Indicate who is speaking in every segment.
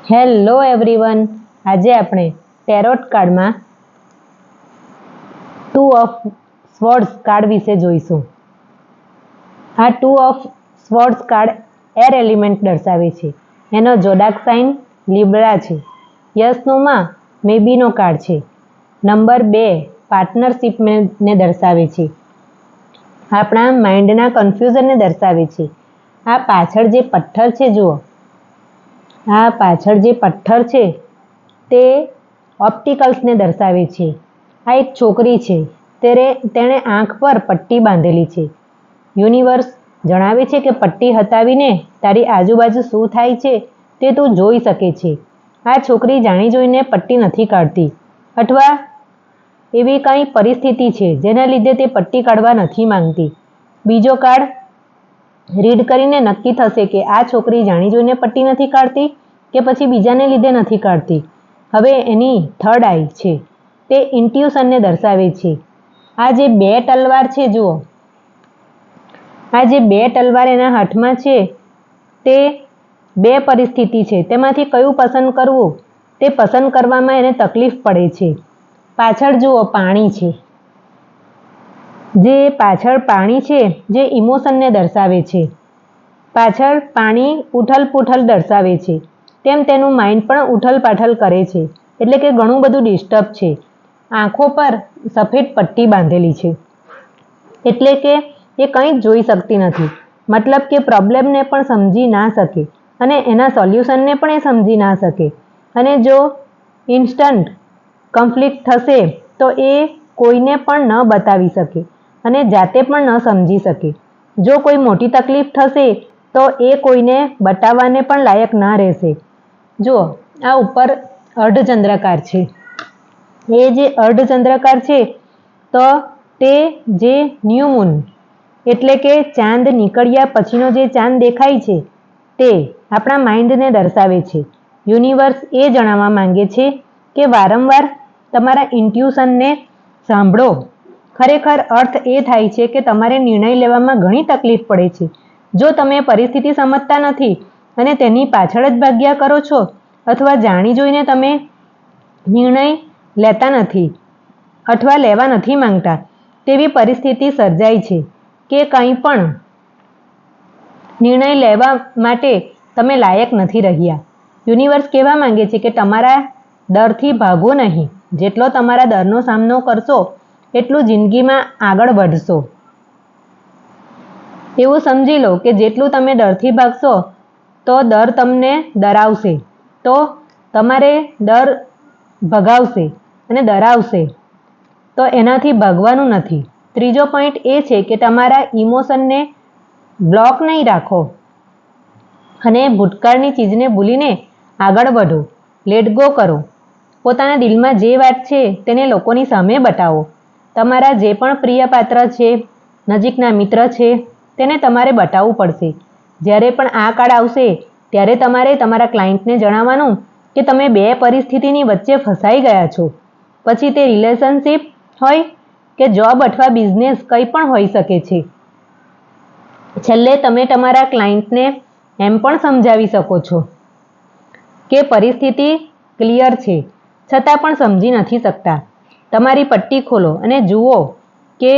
Speaker 1: Hello everyone, આજે આપણે tarot કાર્ડમાં 2 ઓફ સ્વોર્ડ્સ કાર્ડ વિશે જોઈશું. આ 2 of swords card air element દર્શાવે છે. એનો જોડાક સાઇન લિબ્રા છે. યસનોમાં મેબીનો કાર્ડ છે. નંબર 2 પાર્ટનરશિપને દર્શાવે છે. આપણા માઇન્ડના કન્ફ્યુઝનને દર્શાવે છે. આ પાછળ જે પથ્થર છે જુઓ, આ પાછળ જે પથ્થર છે તે ઓપ્ટિકલ્સને દર્શાવે છે. આ એક છોકરી છે, તેણે આંખ પર પટ્ટી બાંધેલી છે. યુનિવર્સ જણાવે છે કે પટ્ટી હટાવીને તારી આજુબાજુ શું થાય છે તે તું જોઈ શકે છે. આ છોકરી જાણી જોઈને પટ્ટી નથી કાઢતી, અથવા એવી કંઈ પરિસ્થિતિ છે જેના લીધે તે પટ્ટી કાઢવા નથી માંગતી. બીજો કાર્ડ રીડ કરીને નક્કી થશે કે આ છોકરી જાણી જોઈને પટ્ટી નથી કાઢતી કે પછી બીજાને લીધે નથી કાઢતી. હવે એની થર્ડ આઈ છે, તે ઇન્ટ્યુશનને દર્શાવે છે. આ જે 2 તલવાર છે જુઓ, આ જે 2 તલવાર એના હાથમાં છે તે 2 પરિસ્થિતિ છે. તેમાંથી કયું પસંદ કરવું તે પસંદ કરવામાં એને તકલીફ પડે છે. પાછળ જુઓ પાણી છે, જે પાછળ પાણી છે જે ઇમોશનને દર્શાવે છે. પાછળ પાણી ઉથલ-પુથલ દર્શાવે છે, તેમ તેનું માઇન્ડ પણ ઉથલ-પાથલ કરે છે, એટલે કે ઘણું બધું ડિસ્ટર્બ છે. આંખો પર સફેદ પટ્ટી બાંધેલી છે, એટલે કે એ કંઈ જ જોઈ શકતી નથી. મતલબ કે પ્રોબ્લેમને પણ સમજી ના શકે અને એના સોલ્યુશનને પણ એ સમજી ના શકે. અને જો ઇન્સ્ટન્ટ કન્ફ્લિક્ટ થશે તો એ કોઈને પણ ન બતાવી શકે અને જાતે પણ ન સમજી શકે. જો કોઈ મોટી તકલીફ થશે તો એ કોઈને બતાવવાને પણ લાયક ના રહેશે. જુઓ, આ ઉપર અર્ધચંદ્રાકાર છે. એ જે અર્ધચંદ્રાકાર છે તો તે જે ન્યૂ મૂન એટલે કે ચાંદ નીકળ્યા પછીનો જે ચાંદ દેખાય છે તે આપણા માઇન્ડને દર્શાવે છે. યુનિવર્સ એ જણાવવા માંગે છે કે વારંવાર તમારા ઇન્ટ્યુશનને સાંભળો. ખરેખર અર્થ એ થાય છે કે તમારે નિર્ણય લેવામાં ઘણી તકલીફ પડે છે. જો તમે પરિસ્થિતિ સમજતા નથી અને તેની પાછળ જ ભાગ્યા કરો છો, અથવા જાણી જોઈને તમે નિર્ણય લેતા નથી અથવા લેવા નથી માંગતા, તેવી પરિસ્થિતિ સર્જાય છે કે કંઈ પણ નિર્ણય લેવા માટે તમે લાયક નથી રહ્યા. યુનિવર્સ કહેવા માંગે છે કે તમારા ડરથી ભાગો નહીં. જેટલો તમારા ડરનો સામનો કરશો એટલું જિંદગીમાં આગળ વધશો. એવું સમજી લો કે જેટલું તમે ડરથી ભાગશો તો ડર તમને ડરાવશે, તો તમારે ડર ભગાવશે અને ડરાવશે, તો એનાથી ભાગવાનું નથી. ત્રીજો પોઈન્ટ એ છે કે તમારા ઇમોશનને બ્લોક નહીં રાખો અને ભૂતકાળની ચીજને ભૂલીને આગળ વધો. લેટ ગો કરો. પોતાના દિલમાં જે વાત છે તેને લોકોની સામે બતાવો. તમારા જે પણ પ્રિય પાત્ર છે, નજીકના મિત્ર છે, તેને તમારે બતાવવું પડશે. જ્યારે પણ આ કાર્ડ આવશે ત્યારે તમારે તમારા ક્લાયન્ટને જણાવવાનું કે તમે 2 પરિસ્થિતિની વચ્ચે ફસાઈ ગયા છો. પછી તે રિલેશનશિપ હોય કે જોબ અથવા બિઝનેસ, કંઈ પણ હોઈ શકે છે. છેલ્લે તમે તમારા ક્લાયન્ટને એમ પણ સમજાવી શકો છો કે પરિસ્થિતિ ક્લિયર છે છતાં પણ સમજી નથી શકતા. તમારી પટ્ટી ખોલો અને જુઓ કે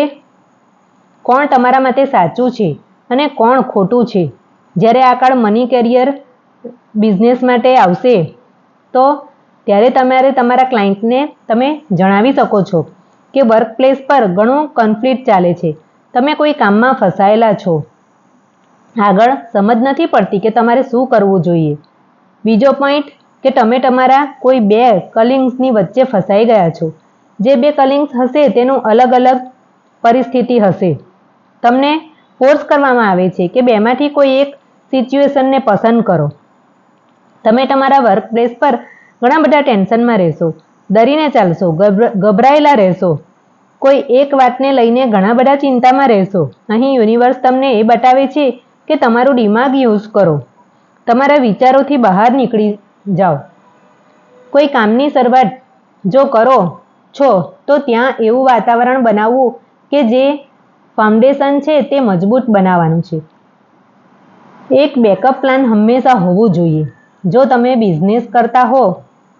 Speaker 1: કોણ તમારા માટે સાચું છે અને કોણ ખોટું છે. જ્યારે આ કાર્ડ મની, કેરિયર, બિઝનેસ માટે આવશે તો ત્યારે તમારે તમારા ક્લાયન્ટને તમે જણાવી શકો છો કે વર્કપ્લેસ પર ઘણું કન્ફ્લિક્ટ ચાલે છે, તમે કોઈ કામમાં ફસાયેલા છો, આગળ સમજ નથી પડતી કે તમારે શું કરવું જોઈએ. બીજો પોઈન્ટ કે તમે તમારા કોઈ 2 કલિંગ્સની વચ્ચે ફસાઈ ગયા છો. જે 2 કલિંગ્સ હશે તેનું અલગ અલગ પરિસ્થિતિ હશે. તમને ફોર્સ કરવામાં આવે છે કે 2માંથી કોઈ એક સિચ્યુએશનને પસંદ કરો. તમે તમારા વર્કપ્લેસ પર ઘણા બધા ટેન્શનમાં રહેશો, ડરીને ચાલશો, ગભરાયેલા રહેશો, કોઈ એક વાતને લઈને ઘણા બધા ચિંતામાં રહેશો. અહીં યુનિવર્સ તમને એ બતાવે છે કે તમારું દિમાગ યુઝ કરો, તમારા વિચારોથી બહાર નીકળી જાઓ. કોઈ કામની શરૂઆત જો કરો છો તો ત્યાં એવું વાતાવરણ બનાવવું કે જે ફાઉન્ડેશન છે તે મજબૂત બનાવવાનું છે. એક બેકઅપ પ્લાન હંમેશા હોવું જોઈએ. જો તમે બિઝનેસ કરતા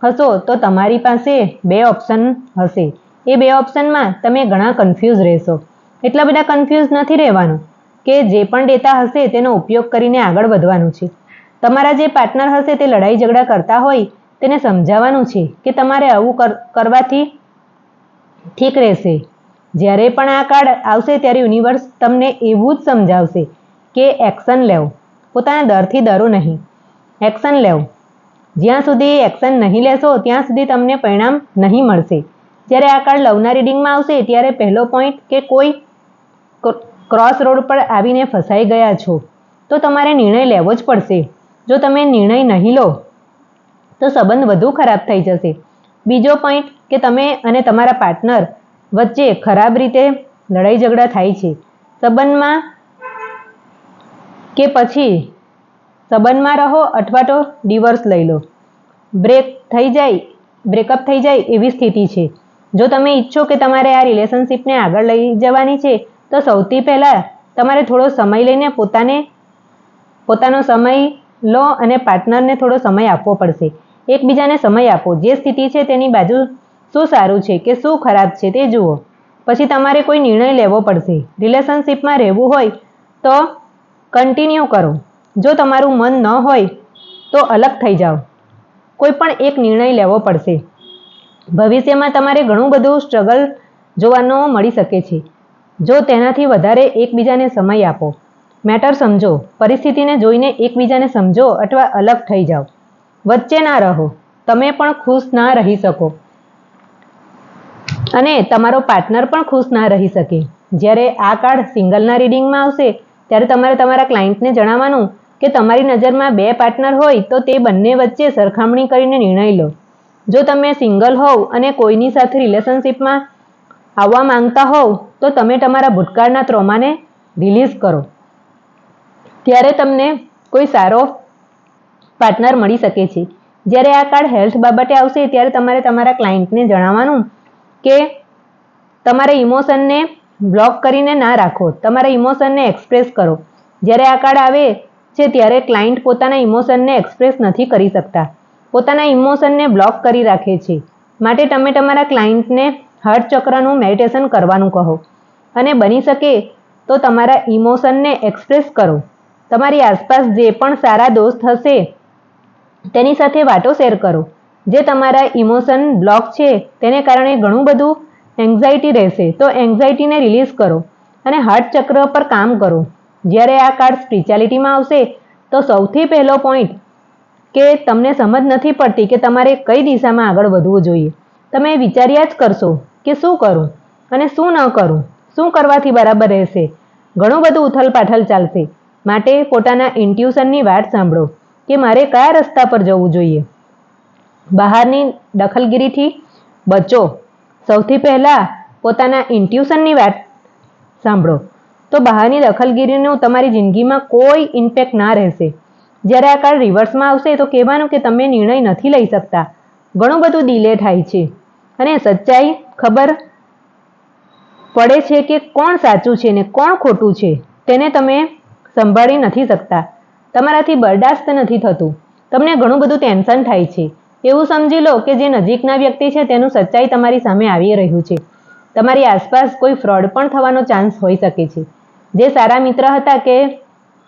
Speaker 1: હશો તો તમારી પાસે 2 ઓપ્શન હશે. એ 2 ઓપ્શનમાં તમે ઘણા કન્ફ્યુઝ રહેશો. એટલા બધા કન્ફ્યુઝ નથી રહેવાનું કે જે પણ ડેટા હશે તેનો ઉપયોગ કરીને આગળ વધવાનું છે. તમારા જે પાર્ટનર હશે તે લડાઈ ઝઘડા કરતા હોય તેને સમજાવવાનું છે કે તમારે આવું કરવાથી ઠીક રહેશે. જ્યારે પણ આ કાર્ડ આવશે ત્યારે યુનિવર્સ તમને એવું જ સમજાવશે કે એક્શન લેવો. પોતાના ડરથી ડરો નહીં, એક્શન લેવો. જ્યાં સુધી એક્શન નહીં લેશો ત્યાં સુધી તમને પરિણામ નહીં મળશે. જ્યારે આ કાર્ડ લવના રીડિંગમાં આવશે ત્યારે પહેલો પોઈન્ટ કે કોઈ ક્રોસ રોડ પર આવીને ફસાઈ ગયા છો તો તમારે નિર્ણય લેવો જ પડશે. જો તમે નિર્ણય નહીં લો તો સંબંધ વધુ ખરાબ થઈ જશે. બીજો પોઈન્ટ કે તમે અને તમારા પાર્ટનર વચ્ચે ખરાબ રીતે લડાઈ ઝઘડા થાય છે. સંબંધમાં કે પછી સંબંધમાં રહો અથવા તો ડિવોર્સ લઈ લો, બ્રેકઅપ થઈ જાય એવી સ્થિતિ છે. જો તમે ઈચ્છો કે તમારે આ રિલેશનશિપને આગળ લઈ જવાની છે તો સૌથી પહેલાં તમારે થોડો સમય લઈને પોતાનો સમય લો અને પાર્ટનરને થોડો સમય આપવો પડશે. એકબીજાને સમય આપો. જે સ્થિતિ છે તેની બાજુ શું સારું છે કે શું ખરાબ છે તે જુઓ. પછી તમારે કોઈ નિર્ણય લેવો પડશે. રિલેશનશિપમાં રહેવું હોય તો કન્ટિન્યુ કરો. જો તમારું મન ન હોય તો અલગ થઈ જાઓ. કોઈ પણ એક નિર્ણય લેવો પડશે. ભવિષ્યમાં તમારે ઘણું બધું સ્ટ્રગલ જોવાનો મળી શકે છે. જો તેનાથી વધારે એકબીજાને સમય આપો. મેટર સમજો. પરિસ્થિતિને જોઈને એકબીજાને સમજો અથવા અલગ થઈ જાઓ. વચ્ચે ના રહો. તમે પણ ખુશ ના રહી શકો અને તમારો પાર્ટનર પણ ખુશ ના રહી શકે. જ્યારે આ કાર્ડ સિંગલના રીડિંગમાં આવશે ત્યારે તમારે તમારા ક્લાયન્ટને જણાવવાનું કે તમારી નજરમાં 2 પાર્ટનર હોય તો તે બંને વચ્ચે સરખામણી કરીને નિર્ણય લો. જો તમે સિંગલ હોવ અને કોઈની સાથે રિલેશનશિપમાં આવવા માંગતા હોવ તો તમે તમારા ભૂતકાળના ટ્રોમાને રિલીઝ કરો. ત્યારે તમને કોઈ સારો પાર્ટનર મળી શકે છે. જ્યારે આ કાર્ડ હેલ્થ બાબતે આવશે ત્યારે તમારે તમારા ક્લાયન્ટને જણાવવાનું કે તમારા ઇમોશનને બ્લોક કરીને ના રાખો. તમારા ઇમોશનને એક્સપ્રેસ કરો. જ્યારે આ કાર્ડ આવે છે ત્યારે ક્લાયન્ટ પોતાના ઇમોશનને એક્સપ્રેસ નથી કરી શકતા, પોતાના ઇમોશનને બ્લોક કરી રાખે છે. માટે તમે તમારા ક્લાયન્ટને હાર્ટ ચક્રનું મેડિટેશન કરવાનું કહો અને બની શકે તો તમારા ઇમોશનને એક્સપ્રેસ કરો. તમારી આસપાસ જે પણ સારા દોસ્ત હશે તેની સાથે વાતો શેર કરો. જે તમારા ઇમોશન બ્લોક છે તેને કારણે ઘણું બધું એન્ઝાયટી રહેશે તો એન્ઝાયટીને રિલીઝ કરો અને હાર્ટ ચક્ર પર કામ કરો. જ્યારે આ કાર્ડ સ્પિરિચ્યુઆલિટીમાં આવશે તો સૌથી પહેલો પોઈન્ટ કે તમને સમજ નથી પડતી કે તમારે કઈ દિશામાં આગળ વધવું જોઈએ. તમે વિચાર્યા જ કરશો કે શું કરું અને શું ન કરું, શું કરવાથી બરાબર રહેશે. ઘણું બધું ઉથલ-પાથલ ચાલશે. માટે પોતાના ઇન્ટ્યુશનની વાત સાંભળો કે મારે કયા રસ્તા પર જવું જોઈએ. બહારની દખલગીરીથી બચો. સૌથી પહેલાં પોતાના ઇન્ટ્યુશનની વાત સાંભળો તો બહારની દખલગીરીનું તમારી જિંદગીમાં કોઈ ઇમ્પેક્ટ ના રહેશે. જ્યારે આ કાર્ડ રિવર્સમાં આવશે તો કહેવાનું કે તમે નિર્ણય નથી લઈ શકતા, ઘણું બધું ડિલે થાય છે અને સચ્ચાઈ ખબર પડે છે કે કોણ સાચું છે ને કોણ ખોટું છે તેને તમે સંભાળી નથી શકતા. તમારાથી બરદાસ્ત નથી થતું. તમને ઘણું બધું ટેન્શન થાય છે. એવું સમજી લો કે જે નજીકના વ્યક્તિ છે તેનું સચ્ચાઈ તમારી સામે આવી રહ્યું છે. તમારી આસપાસ કોઈ ફ્રોડ પણ થવાનો ચાન્સ હોઈ શકે છે. જે સારા મિત્ર હતા કે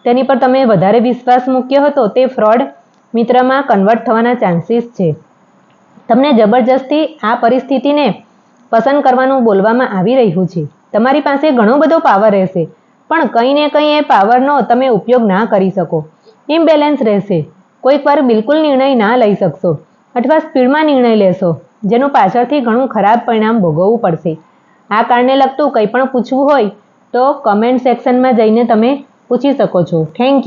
Speaker 1: તેની પર તમે વધારે વિશ્વાસ મૂક્યો હતો તે ફ્રોડ મિત્રમાં કન્વર્ટ થવાના ચાન્સીસ છે. તમને જબરજસ્તી આ પરિસ્થિતિને પસંદ કરવાનું બોલવામાં આવી રહ્યું છે. તમારી પાસે ઘણો બધો પાવર રહેશે પણ કંઈ ને કંઈ એ પાવરનો તમે ઉપયોગ ના કરી શકો. ઇમ્બેલેન્સ રહેશે. કોઈક વાર બિલકુલ નિર્ણય ના લઈ શકશો અથવા સ્પીડમાં નિર્ણય લેશો જેનું પાછળથી ઘણું ખરાબ પરિણામ ભોગવવું પડશે. આ કાર્ડને લગતું કંઈ પણ પૂછવું હોય તો કમેન્ટ સેક્શનમાં જઈને તમે પૂછી શકો છો. Thank you.